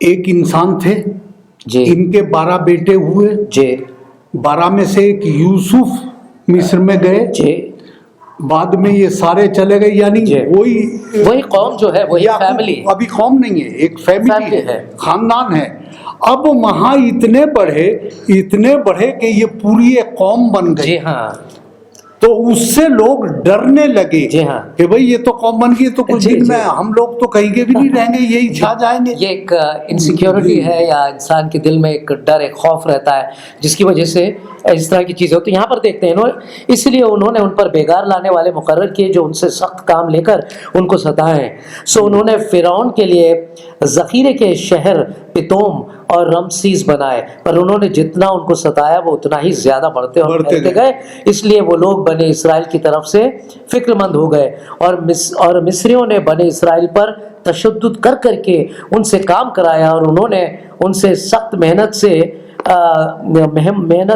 ایک انسان تھے جی ان کے 12 بیٹے ہوئے، جی 12 میں سے ایک یوسف مصر میں گئے، جی بعد میں یہ سارے چلے گئے، یعنی جی وہی قوم جو ہے وہی فیملی، ابھی قوم نہیں ہے، ایک فیملی ہے، خاندان ہے۔ اب وہاں اتنے بڑھے کہ یہ پوری ایک قوم بن گئی۔ جی ہاں، تو اس سے لوگ ڈرنے لگے جی ہاں، کہ بھئی یہ تو قوم بن گئی، تو کچھ جی دن جی میں ہم لوگ تو کہیں گے بھی نہیں رہیں گے، یہی چھا جائیں گے۔ یہ ایک انسیکیورٹی ہے، یا انسان کے دل میں ایک ڈر، ایک خوف رہتا ہے جس کی وجہ سے اس طرح کی چیزیں ہوتی ہیں۔ یہاں پر دیکھتے ہیں اس لیے انہوں نے ان پر بیگار لانے والے مقرر کیے جو ان سے سخت کام لے کر ان کو ستائیں۔ سو انہوں نے فرعون کے لیے ذخیرے کے شہر پتوم اور رمسیس بنائے، پر انہوں نے جتنا ان کو ستایا وہ اتنا ہی زیادہ بڑھتے اور پھیلتے گئے، اس لیے وہ لوگ بنی اسرائیل کی طرف سے فکر مند ہو گئے، اور مصریوں نے بنی اسرائیل پر تشدد کر کے ان سے کام کرایا، اور انہوں نے ان سے سخت محنت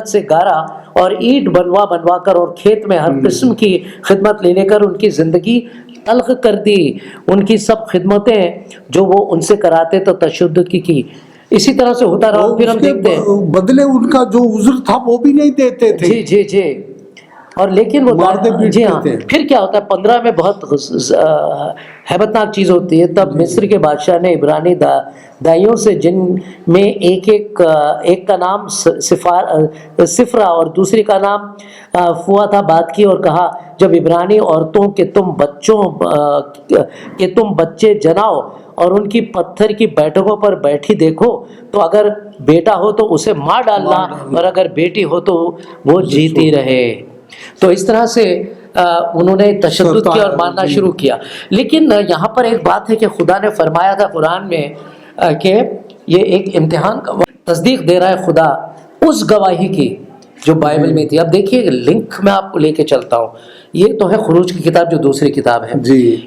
سے گارا اور اینٹ بنوا کر اور کھیت میں ہر قسم کی خدمت لے کر ان کی زندگی تلخ کر دی۔ ان کی سب خدمتیں جو وہ ان سے کراتے تو تشدد کی اسی طرح سے ہوتا رہا۔ پھر ہم دیکھتے ہیں بدلے ان کا جو عذر تھا وہ بھی نہیں دیتے تھے۔ جی جی جی، اور لیکن وہ جی ہاں، پھر کیا ہوتا ہے 15 میں بہت ہیبتناک چیز ہوتی ہے۔ تب مصر کے بادشاہ نے عبرانی دائیوں سے، جن میں ایک کا نام سفرا اور دوسری کا نام فوا تھا، بات کی اور کہا، جب عبرانی عورتوں کے تم بچے جناؤ اور ان کی پتھر کی بیٹھکوں پر بیٹھی دیکھو، تو اگر بیٹا ہو تو اسے مار ڈالنا، اور اگر بیٹی ہو تو وہ جیتی رہے۔ تو اس طرح سے انہوں نے تشدد کیا اور ماننا شروع کیا۔ لیکن یہاں پر ایک بات ہے کہ خدا نے فرمایا تھا قرآن میں کہ یہ ایک امتحان کا تصدیق دے رہا ہے خدا اس گواہی کی جو بائبل میں تھی۔ اب دیکھیے لنک میں آپ کو لے کے چلتا ہوں، یہ تو ہے خروج کی کتاب جو دوسری کتاب ہے،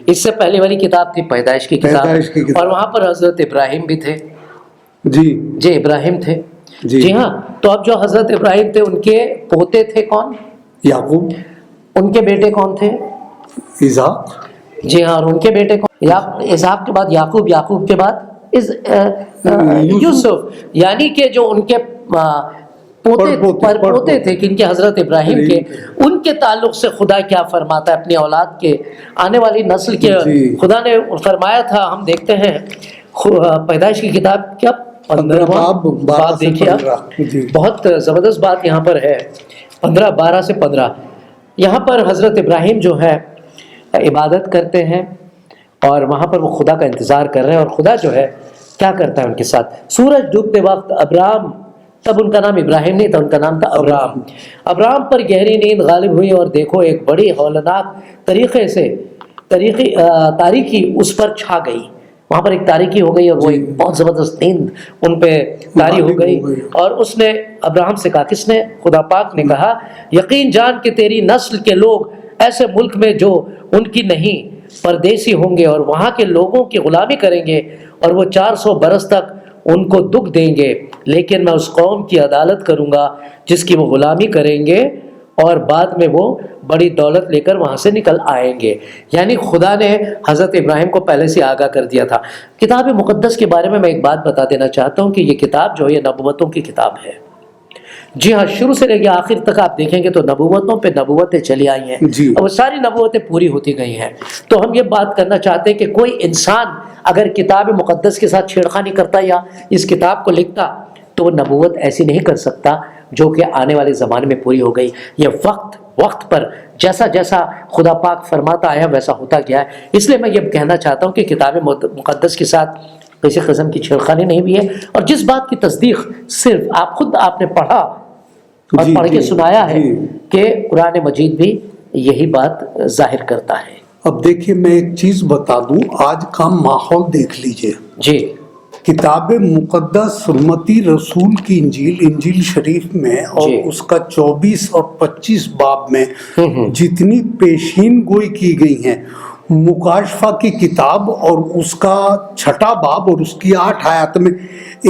اس سے پہلے والی کتاب تھی پیدائش کی کتاب، اور وہاں پر حضرت ابراہیم بھی تھے۔ جی ابراہیم تھے، جی ہاں۔ تو اب جو حضرت ابراہیم تھے ان کے پوتے تھے کون؟ یعقوب۔ ان کے بیٹے کون تھے؟ اسحاق۔ جی ہاں، اور ان کے بیٹے کون؟ اسحاق کے بعد یعقوب، یعقوب کے بعد یوسف، یعنی کہ جو ان کے پوتے تھے کن کے؟ حضرت ابراہیم کے۔ ان کے تعلق سے خدا کیا فرماتا ہے اپنی اولاد کے آنے والی نسل کے؟ خدا نے فرمایا تھا، ہم دیکھتے ہیں پیدائش کی کتاب کیا 15واں باب، دیکھیے آپ، بہت زبردست بات یہاں پر ہے، 12 سے 15۔ یہاں پر حضرت ابراہیم جو ہے عبادت کرتے ہیں، اور وہاں پر وہ خدا کا انتظار کر رہے ہیں، اور خدا جو ہے کیا کرتا ہے ان کے ساتھ؟ سورج ڈوبتے وقت ابرام، تب ان کا نام ابراہیم نہیں تھا، ان کا نام تھا ابرام۔ ابرام پر گہری نیند غالب ہوئی، اور دیکھو ایک بڑی ہولناک تاریکی اس پر چھا گئی۔ وہاں پر ایک تاریکی ہو گئی، اور وہ ایک بہت زبردست نیند ان پہ طاری ہو گئی، اور اس نے ابراہیم سے کہا، کس نے؟ خدا پاک نے کہا، یقین جان کہ تیری نسل کے لوگ ایسے ملک میں جو ان کی نہیں پردیسی ہوں گے، اور وہاں کے لوگوں کی غلامی کریں گے، اور وہ 400 برس تک ان کو دکھ دیں گے، لیکن میں اس قوم کی عدالت کروں گا جس کی وہ غلامی کریں گے، اور بعد میں وہ بڑی دولت لے کر وہاں سے نکل آئیں گے۔ یعنی خدا نے حضرت ابراہیم کو پہلے سے آگاہ کر دیا تھا۔ کتاب مقدس کے بارے میں ایک بات بتا دینا چاہتا ہوں کہ یہ کتاب جو ہے یہ نبوتوں کی کتاب ہے۔ جی ہاں، شروع سے لے کے آخر تک آپ دیکھیں گے تو نبوتوں پہ نبوتیں چلی آئی ہیں، اور وہ ساری نبوتیں پوری ہوتی گئی ہیں۔ تو ہم یہ بات کرنا چاہتے ہیں کہ کوئی انسان اگر کتاب مقدس کے ساتھ چھیڑخانی کرتا یا اس کتاب کو لکھتا تو وہ نبوت ایسی نہیں کر سکتا جو کہ آنے والے زمانے میں پوری ہو گئی۔ یہ وقت پر جیسا جیسا خدا پاک فرماتا آیا ویسا ہوتا گیا ہے۔ اس لیے میں یہ کہنا چاہتا ہوں کہ کتاب مقدس کے ساتھ کسی قسم کی چھیڑخانی نہیں ہوئی ہے، اور جس بات کی تصدیق صرف آپ نے پڑھا اور پڑھ کے سنایا ہے کہ قرآن مجید بھی یہی بات ظاہر کرتا ہے۔ اب دیکھیے میں ایک چیز بتا دوں، آج کا ماحول دیکھ لیجئے۔ جی، کتاب مقدس متی رسول کی انجیل شریف میں، اور اس کا 24 اور 25 باب میں جتنی پیشین گوئی کی گئی ہیں، مکاشفہ کی کتاب اور اس کا 6 باب اور اس کی 8 آیات میں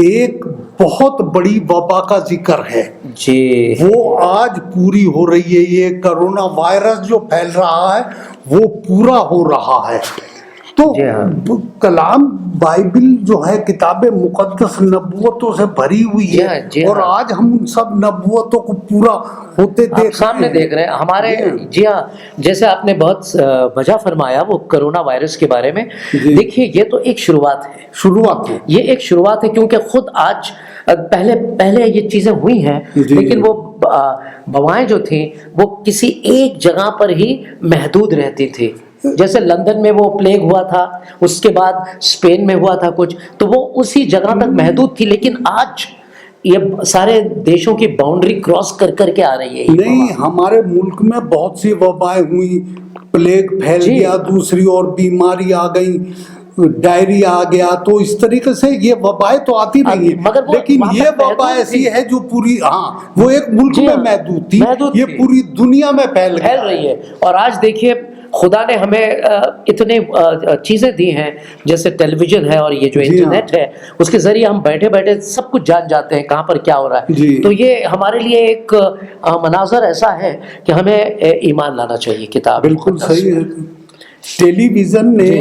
ایک بہت بڑی وبا کا ذکر ہے، وہ آج پوری ہو رہی ہے۔ یہ کرونا وائرس جو پھیل رہا ہے وہ پورا ہو رہا ہے۔ تو کلام بائبل جو ہے کتاب مقدس نبوتوں سے بھری ہوئی ہے، اور آج ہم ان سب نبوتوں کو پورا ہوتے سامنے دیکھ رہے ہیں ہمارے. جی ہاں، جیسے آپ نے بہت وجہ فرمایا وہ کرونا وائرس کے بارے میں. دیکھیے یہ تو ایک شروعات ہے، یہ ایک شروعات ہے، کیونکہ خود آج پہلے یہ چیزیں ہوئی ہیں، لیکن وہ وبائیں جو تھیں وہ کسی ایک جگہ پر ہی محدود رہتی تھی. جیسے لندن میں وہ پلیگ ہوا تھا، اس کے بعد اسپین میں ہوا تھا کچھ، تو وہ اسی جگہ تک محدود تھی. لیکن آج یہ سارے دیشوں کی باؤنڈری کراس کر کے آ رہی ہے. نہیں، ہمارے ملک میں بہت سی وبائیں ہوئی، پلیگ پھیل گیا، دوسری اور بیماری آ گئی، ڈائریا آ گیا. تو اس طریقے سے یہ وبائیں تو آتی رہی ہیں، لیکن یہ وبا ایسی ہے جو پوری وہ ایک ملک میں محدود تھی، یہ پوری دنیا میں پھیل رہی ہے. اور آج دیکھیے خدا نے ہمیں اتنے چیزیں دی ہیں، جیسے ٹیلی ویژن ہے اور یہ جو انٹرنیٹ ہے، اس کے ذریعے ہم بیٹھے بیٹھے سب کچھ جان جاتے ہیں کہاں پر کیا ہو رہا ہے. تو یہ ہمارے لیے ایک مناظر ایسا ہے کہ ہمیں ایمان لانا چاہیے کتاب. بالکل صحیح ہے. ٹیلی ویژن نے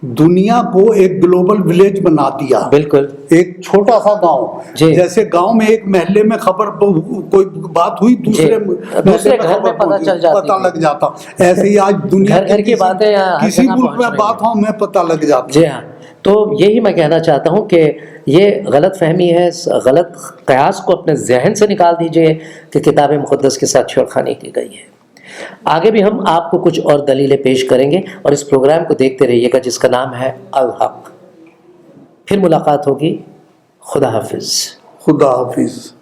دنیا کو ایک گلوبل ولیج بنا دیا. بالکل. ایک چھوٹا سا گاؤں، جیسے گاؤں میں ایک محلے میں خبر کوئی بات ہوئی، دوسرے گھر میں پتہ لگ جاتا. ایسے ہی آج دنیا گھر کی باتیں کسی ملک میں بات ہو ہمیں پتہ لگ جاتا. جی ہاں. تو یہی میں کہنا چاہتا ہوں کہ یہ غلط فہمی ہے، غلط قیاس کو اپنے ذہن سے نکال دیجئے کہ کتاب مقدس کے ساتھ چھیڑخانی کی گئی ہے. آگے بھی ہم آپ کو کچھ اور دلیلیں پیش کریں گے، اور اس پروگرام کو دیکھتے رہیے گا جس کا نام ہے الحق. پھر ملاقات ہوگی. خدا حافظ. خدا حافظ.